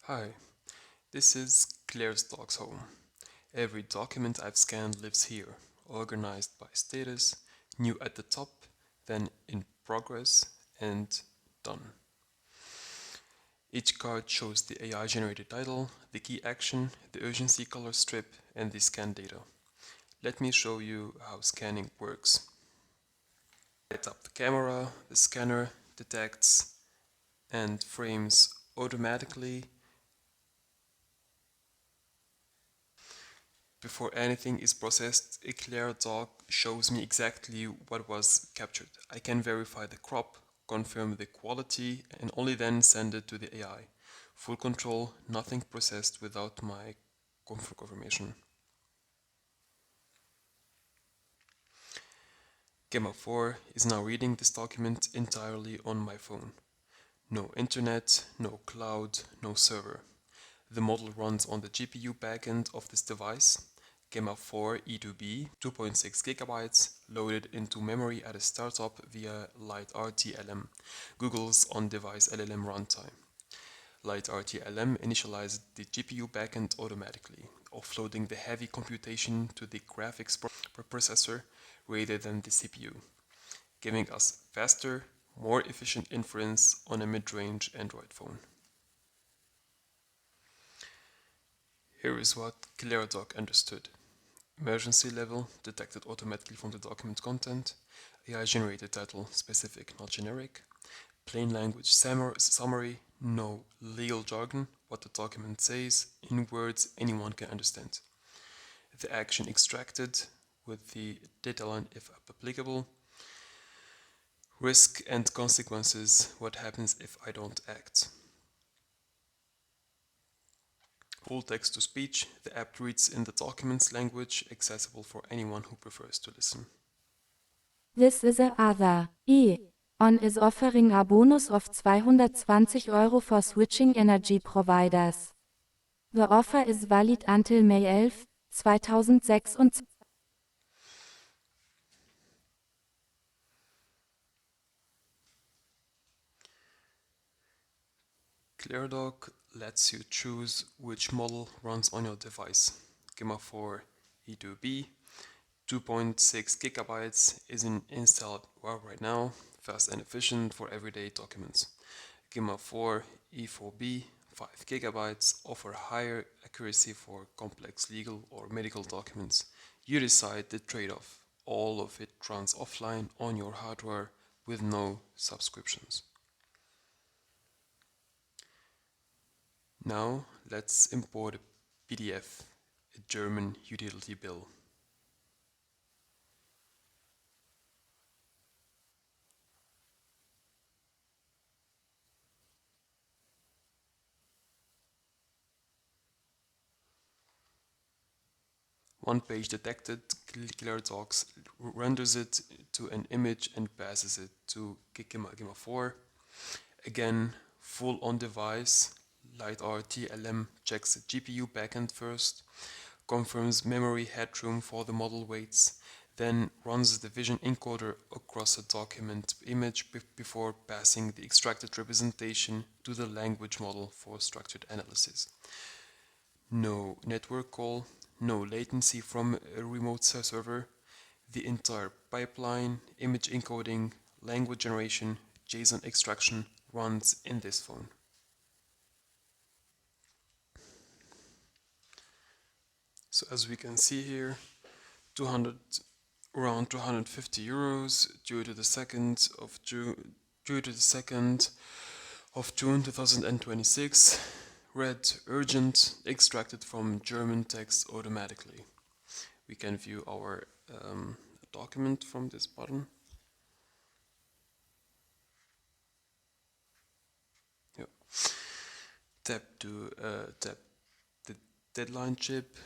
Hi, this is Claire's Doc's home. Every document I've scanned lives here, organized by status, new at the top, then in progress, and done. Each card shows the AI generated title, the key action, the urgency color strip, and the scan data. Let me show you how scanning works. Light up the camera, the scanner detects and frames automatically. Before anything is processed, a ClaireDoc shows me exactly what was captured. I can verify the crop, confirm the quality, and only then send it to the AI. Full control, nothing processed without my confirmation. Gemma 4 is now reading this document entirely on my phone. No internet, no cloud, no server. The model runs on the GPU backend of this device. Gemma 4 E2B, 2.6 gigabytes, loaded into memory at a startup via LiteRTLM, Google's on-device LLM runtime. LiteRTLM initialized the GPU backend automatically, offloading the heavy computation to the graphics processor rather than the CPU, giving us faster, more efficient inference on a mid-range Android phone. Here is what ClaireDoc understood. Emergency level detected automatically from the document content. AI generated title specific, not generic. Plain language summary, no legal jargon, what the document says in words anyone can understand. The action extracted with the data line if applicable. Risk and consequences, what happens if I don't act. Full text to speech, the app reads in the document's language, accessible for anyone who prefers to listen. This is a other. On is offering a bonus of €220 for switching energy providers. The offer is valid until May 11, 2026. ClaireDoc lets you choose which model runs on your device. Gemma 4 E2B, 2.6 gigabytes is installed right now, fast and efficient for everyday documents. Gemma 4 E4B, 5 gigabytes, offer higher accuracy for complex legal or medical documents. You decide the trade-off. All of it runs offline on your hardware with no subscriptions. Now let's import a PDF, a German utility bill. One page detected, ClaireDoc renders it to an image and passes it to Gemma 4. Again, full on device, LiteRTLM checks the GPU backend first, confirms memory headroom for the model weights, then runs the vision encoder across a document image before passing the extracted representation to the language model for structured analysis. No network call, no latency from a remote server. The entire pipeline, image encoding, language generation, JSON extraction runs in this phone. So as we can see here, 200 around 250 euros due to the 2nd of June 2026. Read urgent, extracted from German text automatically. We can view our document from this button. Yep. Tap the deadline chip.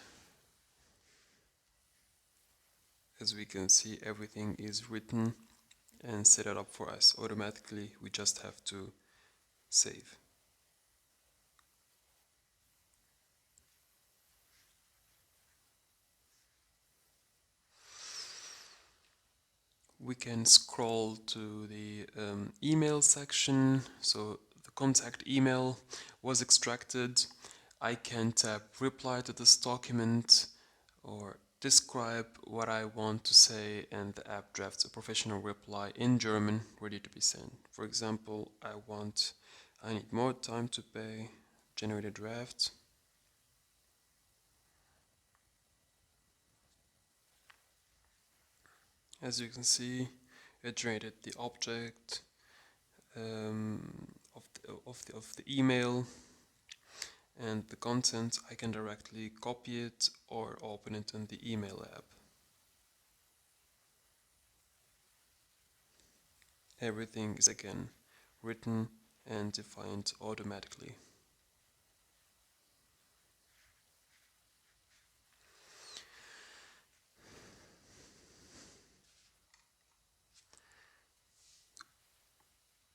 As we can see, everything is written and set it up for us automatically. We just have to save. We can scroll to the email section. So the contact email was extracted, I can tap reply to this document or describe what I want to say, and the app drafts a professional reply in German ready to be sent. For example, I need more time to pay, generate a draft. As you can see, it generated the object of the email, and the content. I can directly copy it or open it in the email app. Everything is again written and defined automatically.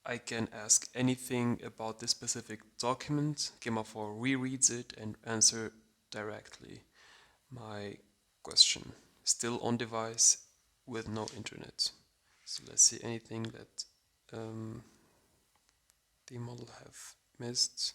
I can ask anything about this specific document. Gemma 4 rereads it and answer directly my question. Still on device with no internet. So let's see anything that the model have missed.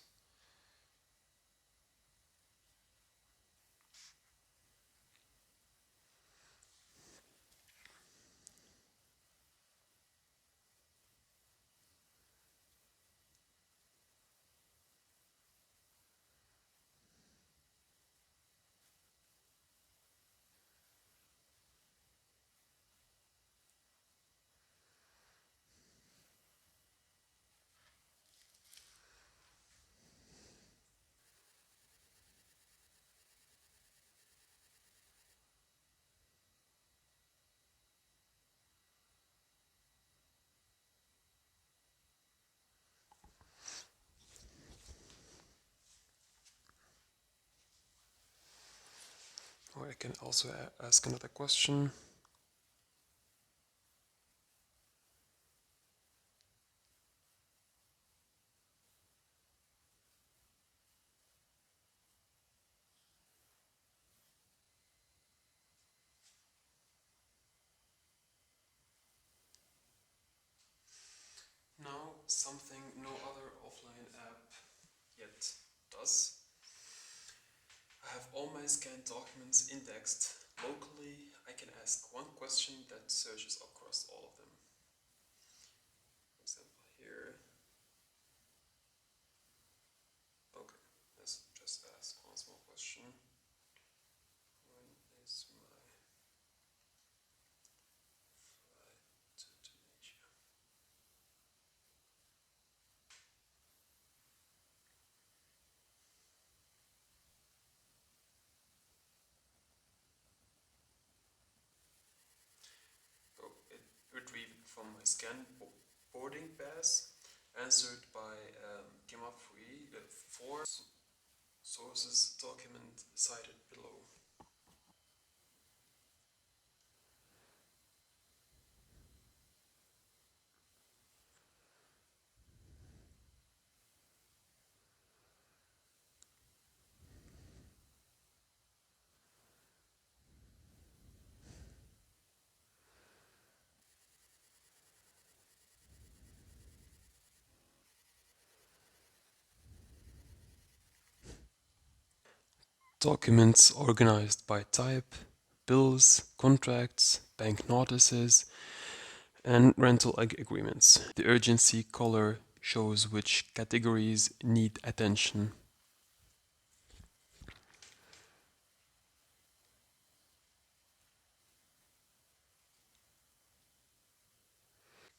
Or I can also ask another question. Now, something no other offline app yet does. I have all my scanned documents indexed locally. I can ask one question that searches across all of them. For example, here. Okay, let's just ask one small question. When is my flight to Tunisia? Oh, it retrieved from my scan boarding pass, answered by Gemma 4 sources document cited below. Documents organized by type, bills, contracts, bank notices, and rental agreements. The urgency color shows which categories need attention.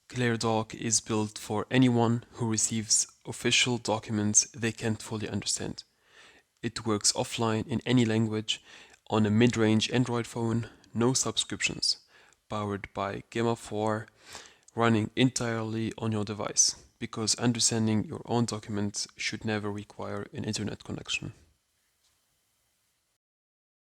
ClaireDoc is built for anyone who receives official documents they can't fully understand. It works offline in any language, on a mid-range Android phone, no subscriptions, powered by Gemma 4, running entirely on your device, because understanding your own documents should never require an internet connection.